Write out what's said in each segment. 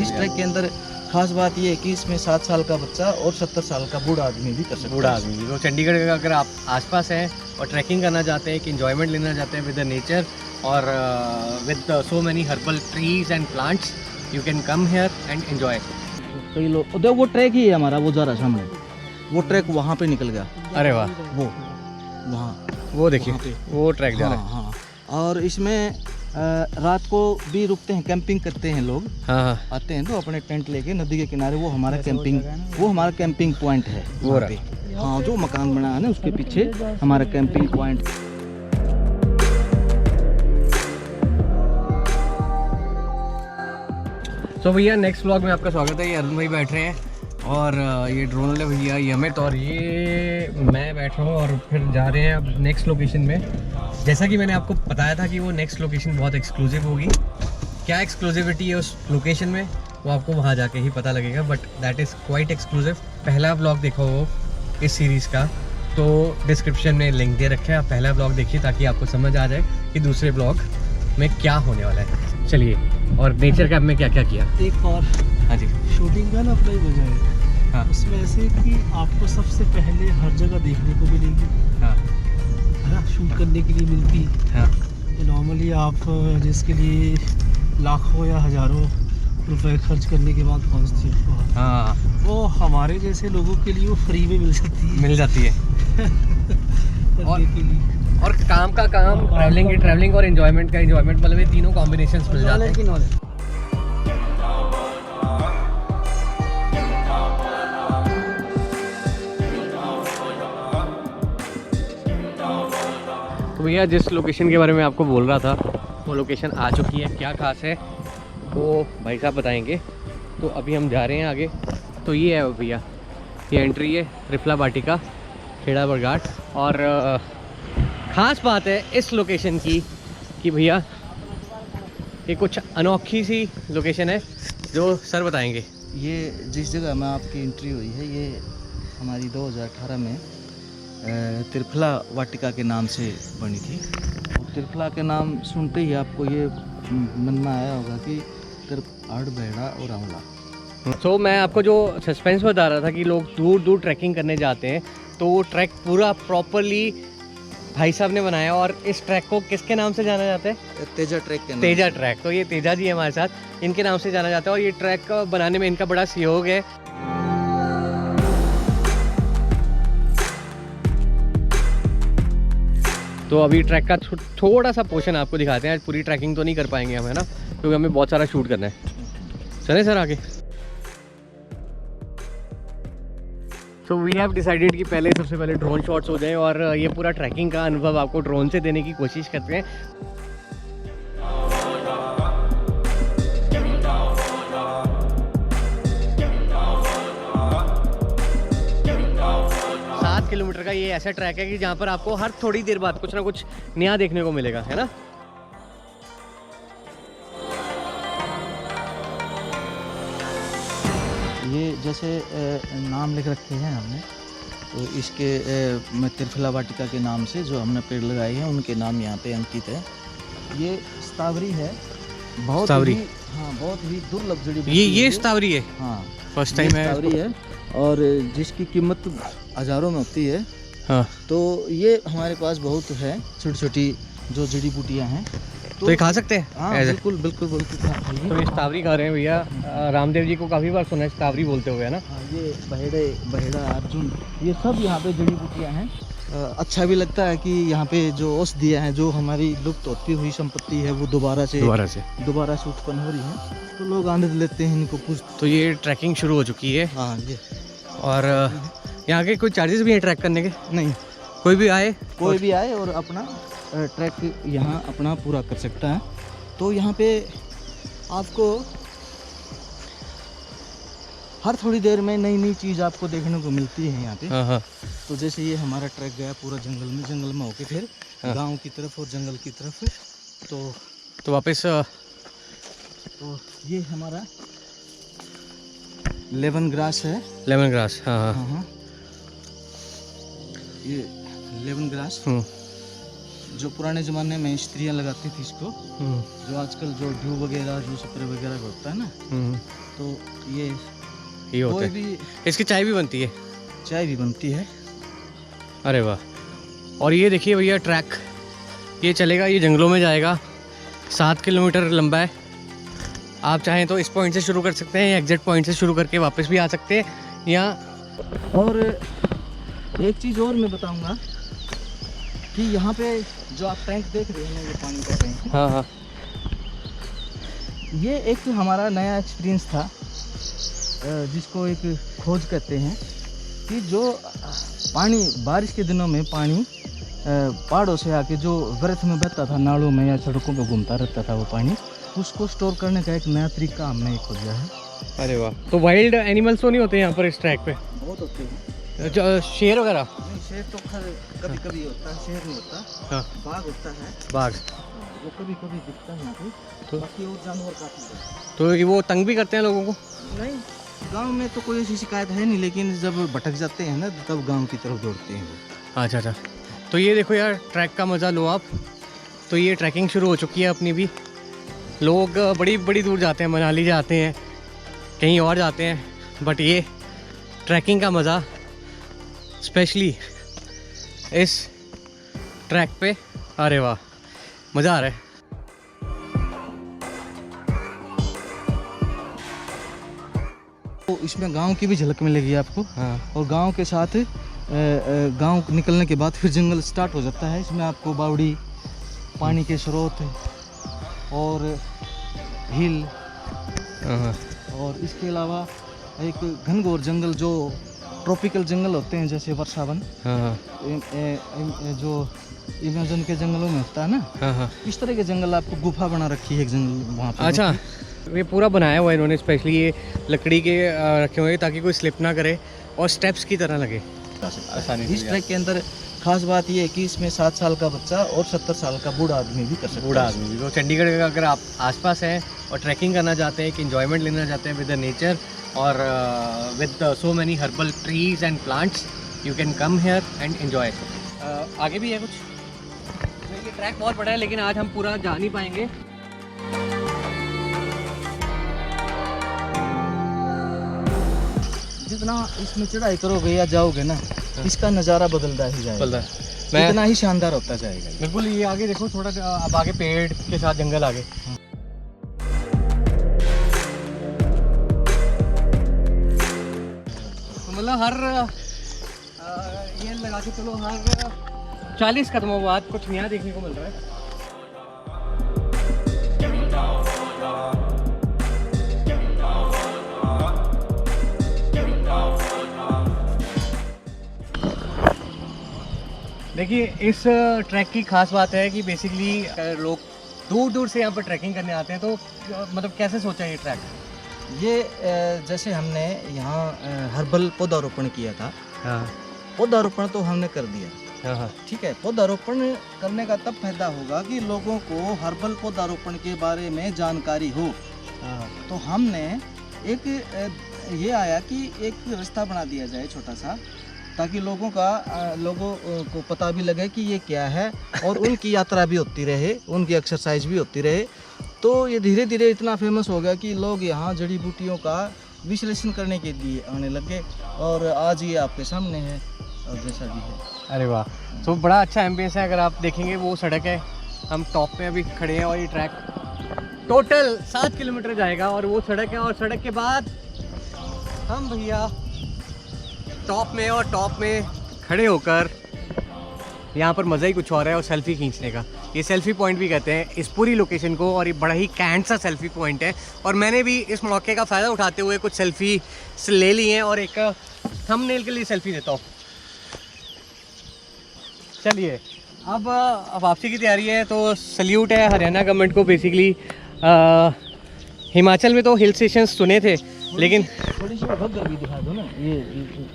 इस ट्रैक के अंदर खास बात ये है कि इसमें 7 साल का बच्चा और 70 साल का बूढ़ा आदमी भी कर सकता है। बूढ़ा आदमी भी। तो चंडीगढ़ का अगर आप आसपास हैं और ट्रैकिंग करना चाहते हैं, कि इन्जॉयमेंट लेना चाहते हैं विद द नेचर और with so many herbal trees and plants, you can come here and enjoy. कई लोग देखो वो ट्रैक ही है हमारा, वो जा रहा सामने, वो ट्रैक वहाँ पे निकल गया। अरे वाह, वो वहाँ वो देखिए वहाँ पे। वो ट्रैक जा रहा है। हाँ। और इसमें रात को भी रुकते हैं, कैंपिंग करते हैं लोग। हाँ, आते हैं तो अपने टेंट लेके नदी के किनारे, वो हमारा कैंपिंग पॉइंट है वो वहाँ पे। हाँ, जो मकान बना है ना उसके पीछे हमारा कैंपिंग पॉइंट। तो भैया नेक्स्ट व्लॉग में आपका स्वागत है। ये अरुण भाई बैठ रहे हैं और ये ड्रोन वाले भैया ये अमित और ये मैं बैठ रहा हूँ और फिर जा रहे हैं अब नेक्स्ट लोकेशन में। जैसा कि मैंने आपको बताया था कि वो नेक्स्ट लोकेशन बहुत एक्सक्लूसिव होगी। क्या एक्सक्लूसिविटी है उस लोकेशन में वो आपको वहाँ जाके ही पता लगेगा, but that is quite exclusive. पहला व्लॉग देखो वो इस सीरीज़ का, तो डिस्क्रिप्शन में लिंक दे रखे हैं, आप पहला व्लॉग देखिए ताकि आपको समझ आ जाए कि दूसरे व्लॉग में क्या होने वाला है। चलिए, और नेचर कैंप में क्या क्या किया। एक और हाँ जी, शूटिंग का ना अपना ही वजह है। हाँ उसमें ऐसे कि आपको सबसे पहले हर जगह देखने को मिलेगी, हाँ है ना, शूट करने के लिए मिलती। हाँ नॉर्मली आप जिसके लिए लाखों या हज़ारों रुपए खर्च करने के बाद पहुंचती है वहाँ, हाँ, वो हमारे जैसे लोगों के लिए वो फ्री में मिल सकती है मिल जाती है। करने के लिए। और काम का काम, ट्रैवलिंग की ट्रैवलिंग और एंजॉयमेंट का एंजॉयमेंट, मतलब ये तीनों कॉम्बिनेशंस मिल जाते हैं। नॉलेज तो भैया जिस लोकेशन के बारे में आपको बोल रहा था वो लोकेशन आ चुकी है। क्या खास है वो भाई साहब बताएंगे। तो अभी हम जा रहे हैं आगे। तो ये है भैया, ये एंट्री है रिफला बाटिका, खेड़ा बरघाट। और ख़ास बात है इस लोकेशन की कि भैया ये कुछ अनोखी सी लोकेशन है जो सर बताएंगे। ये जिस जगह में आपकी एंट्री हुई है, ये हमारी 2018 में त्रिफला वाटिका के नाम से बनी थी। त्रिफला के नाम सुनते ही आपको ये मन में आया होगा कि त्रिपाड़, बेड़ा और आंवला। तो मैं आपको जो सस्पेंस बता रहा था कि लोग दूर दूर ट्रैकिंग करने जाते हैं, तो वो ट्रैक पूरा प्रॉपरली भाई साहब ने बनाया। और इस ट्रैक को किसके नाम से जाना जाता है? तेजा ट्रैक के नाम तेजा ट्रैक। तो ये तेजा जी है हमारे साथ, इनके नाम से जाना जाता है। और ये ट्रैक बनाने में इनका बड़ा सहयोग है। तो अभी ट्रैक का थोड़ा सा पोर्शन आपको दिखाते हैं। आज पूरी ट्रैकिंग तो नहीं कर पाएंगे हम, है ना, क्योंकि हमें बहुत सारा शूट करना है। चलें सर आगे। तो वी हैव डिसाइडेड कि पहले सबसे पहले ड्रोन शॉट्स हो जाएं और ये पूरा ट्रैकिंग का अनुभव आपको ड्रोन से देने की कोशिश करते हैं। किलोमीटर का ये ऐसा ट्रैक है कि जहाँ पर आपको हर थोड़ी देर बाद कुछ ना कुछ नया देखने को मिलेगा, है ना। ये जैसे नाम लिख रखे हैं हमने, तो इसके त्रिफला वाटिका के नाम से जो हमने पेड़ लगाए हैं उनके नाम यहाँ पे अंकित है। ये स्ट्रॉबेरी है, बहुत स्ट्रॉबेरी। ही, हाँ, बहुत ही दुर्लभ जड़ी बूटी ये है। स्ट्रॉबेरी है, हाँ, फर्स्ट टाइम है। स्ट्रॉबेरी है और जिसकी कीमत हज़ारों में होती है। हाँ, तो ये हमारे पास बहुत है, छोटी छोटी जो जड़ी बूटियाँ हैं। तो ये खा सकते हैं? हाँ, ऐसे? बिल्कुल बिल्कुल बिल्कुल खाइए। तो ये स्ट्रॉबेरी खा रहे हैं भैया। रामदेव जी को काफ़ी बार सुना है स्ट्रॉबेरी बोलते हुए, है ना। हाँ, ये बहेड़ा, अर्जुन, ये सब यहाँ पे जड़ी बूटियाँ हैं। अच्छा भी लगता है कि यहाँ पे जो औषधियाँ हैं, जो हमारी लुप्त होती हुई संपत्ति है, वो दोबारा से उत्पन्न हो रही है। तो लोग आनंद लेते हैं इनको कुछ। तो ये ट्रैकिंग शुरू हो चुकी है। हाँ, ये और यहाँ के कोई चार्जेस भी हैं ट्रैक करने के? नहीं, कोई भी आए और अपना ट्रैक यहाँ अपना पूरा कर सकता है। तो यहाँ पे आपको हर थोड़ी देर में नई नई चीज़ आपको देखने को मिलती है यहाँ पे। हाँ। तो जैसे ये हमारा ट्रैक गया पूरा जंगल में होके फिर गांव की तरफ और जंगल की तरफ। तो वापस तो ये हमारा लेमन ग्रास है। लेमन ग्रास, हाँ। ये लेमन ग्रास। जो पुराने ज़माने में स्त्रियां लगाती थी इसको, जो आजकल जो ड्यू वगैरह जो स्प्रे वगैरह होता है ना, तो ये होता कोई है। भी इसकी चाय भी बनती है। चाय भी बनती है। अरे वाह। और ये देखिए भैया ट्रैक, ये चलेगा, ये जंगलों में जाएगा, 7 किलोमीटर लंबा है। आप चाहें तो इस पॉइंट से शुरू कर सकते हैं या एग्जिट पॉइंट से शुरू करके वापस भी आ सकते हैं, या और एक चीज़ और मैं बताऊंगा कि यहाँ पे जो आप टैंक देख रहे हैं ना, ये पानी का टैंक, हाँ हाँ ये एक हमारा नया एक्सपीरियंस था, जिसको एक खोज कहते हैं, कि जो पानी बारिश के दिनों में पानी पहाड़ों से आके जो व्यर्थ में बहता था, नालों में या सड़कों पे घूमता रहता था वो पानी, उसको स्टोर करने का एक नया तरीका हमने खोजा है। अरे वाह। तो वाइल्ड एनिमल्स तो नहीं होते यहाँ पर इस ट्रैक पे? बहुत होते हैं। शेर वगैरह? नहीं, शेर तो कभी कभी होता है, शेर नहीं होता। हाँ, बाघ होता है, बाघ। वो कभी कभी दिखता है यहाँ पे, तो बाकी और जानवर काफी है। तो ये वो तंग भी करते हैं लोगों को? नहीं, गांव में तो कोई ऐसी शिकायत है नहीं, लेकिन जब भटक जाते हैं ना तब गांव की तरफ दौड़ते हैं वो। अच्छा अच्छा। तो ये देखो यार, ट्रैक का मज़ा लो आप। तो ये ट्रैकिंग शुरू हो चुकी है अपनी भी। लोग बड़ी बड़ी दूर जाते हैं, मनाली जाते हैं, कहीं और जाते हैं, बट ये ट्रैकिंग का मज़ा स्पेशली इस ट्रैक पे, अरे वाह, मज़ा आ रहा है। तो इसमें गांव की भी झलक मिलेगी आपको। हाँ और गांव के साथ गांव निकलने के बाद फिर जंगल स्टार्ट हो जाता है। इसमें आपको बावड़ी, पानी के स्रोत और हिल, हाँ और इसके अलावा एक घनघोर जंगल, जो ट्रॉपिकल जंगल होते हैं जैसे वर्षावन, हाँ जो अमेज़न के जंगलों में होता है ना, हाँ हाँ। इस तरह के जंगल आपको गुफा बना रखी है एक जंगल वहाँ पे। अच्छा, ये पूरा बनाया हुआ है इन्होंने स्पेशली, ये लकड़ी के रखे हुए हैं ताकि कोई स्लिप ना करे और स्टेप्स की तरह लगे आसानी से। इस ट्रैक के अंदर खास बात ये है कि इसमें 7 साल का बच्चा और 70 साल का बूढ़ा आदमी भी कर सकता है। बूढ़ा आदमी भी। तो चंडीगढ़ का अगर आप आसपास हैं और ट्रैकिंग करना चाहते हैं, कि इन्जॉयमेंट लेना चाहते हैं विद द नेचर और with so many herbal trees and plants, you can come here and enjoy. आगे भी है कुछ। तो ये ट्रैक बहुत बड़ा है, लेकिन आज हम पूरा जा नहीं पाएंगे। जितना इसमें चढ़ाई करोगे या जाओगे ना, इसका नज़ारा बदलता ही जाएगा, मैं इतना ही शानदार होता जाएगा। बिल्कुल, ये आगे देखो थोड़ा, अब आगे पेड़ के साथ जंगल आगे। तो मतलब हर ये लगा के चलो, हर 40 कदमों बाद कुछ नया देखने को मिल रहा है। देखिए, इस ट्रैक की खास बात है कि बेसिकली लोग दूर दूर से यहाँ पर ट्रैकिंग करने आते हैं। तो मतलब कैसे सोचा ये ट्रैक? ये जैसे हमने यहाँ हर्बल पौधारोपण किया था, हाँ पौधारोपण तो हमने कर दिया, हाँ हाँ ठीक है। पौधारोपण करने का तब फायदा होगा कि लोगों को हर्बल पौधारोपण के बारे में जानकारी हो। तो हमने एक ये आया कि एक रास्ता बना दिया जाए छोटा सा, ताकि लोगों को पता भी लगे कि ये क्या है, और उनकी यात्रा भी होती रहे, उनकी एक्सरसाइज भी होती रहे। तो ये धीरे धीरे इतना फेमस हो गया कि लोग यहाँ जड़ी बूटियों का विश्लेषण करने के लिए आने लगे, और आज ये आपके सामने है और जैसा भी है। अरे वाह। तो बड़ा अच्छा एम्बियंस है। अगर आप देखेंगे वो सड़क है, हम टॉप पे अभी खड़े हैं, और ये ट्रैक टोटल 7 किलोमीटर जाएगा, और वो सड़क है, और सड़क के बाद हम भैया टॉप में, और टॉप में खड़े होकर यहाँ पर मज़ा ही कुछ और है, और सेल्फ़ी खींचने का। ये सेल्फ़ी पॉइंट भी कहते हैं इस पूरी लोकेशन को, और ये बड़ा ही कैंट सा सेल्फ़ी पॉइंट है। और मैंने भी इस मौके का फ़ायदा उठाते हुए कुछ सेल्फ़ी ले ली हैं, और एक थंबनेल के लिए सेल्फ़ी देता हूँ। चलिए, अब वापसी की तैयारी है। तो सल्यूट है हरियाणा गवर्नमेंट को। बेसिकली हिमाचल में तो हिल स्टेशन सुने थे, लेकिन थोड़ी सी भगदड़ भी दिखा दो ना। ये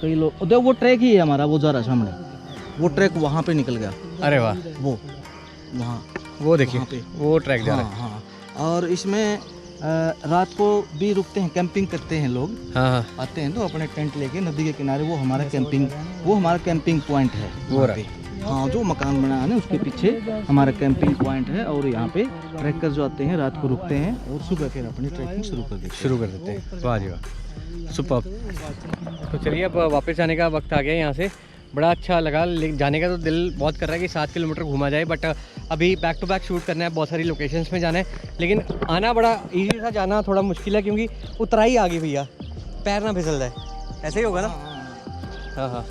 कई लोग देखो, वो ट्रैक ही है हमारा, वो जा रहा है सामने, वो ट्रैक वहाँ पे निकल गया। अरे वाह, वो वहाँ, वो देखिए वहाँ पे वो ट्रैक जा रहा है। हाँ। और इसमें रात को भी रुकते हैं, कैंपिंग करते हैं लोग। हाँ आते हैं तो अपने टेंट लेके नदी के किनारे, वो हमारा कैंपिंग पॉइंट है। वो वहाँ पे हाँ जो मकान बना है ना उसके पीछे हमारा कैंपिंग पॉइंट है, और यहाँ पे ट्रैकर जो आते हैं रात को रुकते हैं और सुबह फिर अपनी ट्रैकिंग शुरू कर देते हैं। वाह जी वाह, सुपर। तो चलिए अब वापस जाने का वक्त आ गया यहाँ से। बड़ा अच्छा लगा, जाने का तो दिल बहुत कर रहा है कि 7 किलोमीटर घूमा जाए, बट अभी बैक टू बैक शूट करना है, बहुत सारी लोकेशंस में जाना है। लेकिन आना बड़ा इजी था, जाना थोड़ा मुश्किल है क्योंकि उतराई आ गई भैया, पैर ना फिसल जाए, ऐसे ही होगा ना। हाँ हाँ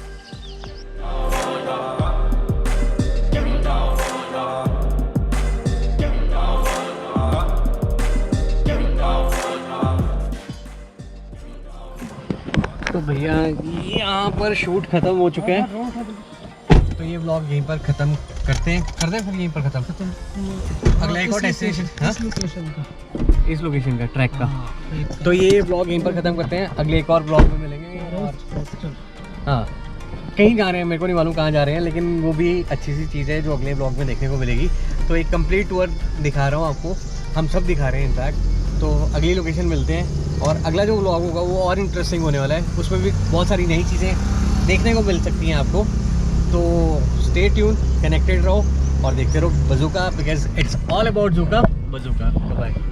तो भैया यहाँ पर शूट खत्म हो चुका है, तो ये व्लॉग यहीं पर ख़त्म करते हैं फिर यहीं पर ख़त्म। अगला एक और डेस्टिनेशन इस लोकेशन का ट्रैक का, तो ये व्लॉग यहीं पर ख़त्म करते हैं। अगले एक और व्लॉग में मिलेंगे। हाँ कहीं जा रहे हैं, मेरे को नहीं मालूम कहाँ जा रहे हैं, लेकिन वो भी अच्छी सी चीज़ है जो अगले व्लॉग में देखने को मिलेगी। तो एक कंप्लीट टूर दिखा रहा हूँ आपको, हम सब दिखा रहे हैं इनफैक्ट। तो अगली लोकेशन मिलते हैं, और अगला जो व्लॉग होगा वो और इंटरेस्टिंग होने वाला है, उसमें भी बहुत सारी नई चीज़ें देखने को मिल सकती हैं आपको। तो स्टे ट्यून, कनेक्टेड रहो और देखते रहो bazooka, because it's all about zooka bazooka. Bye.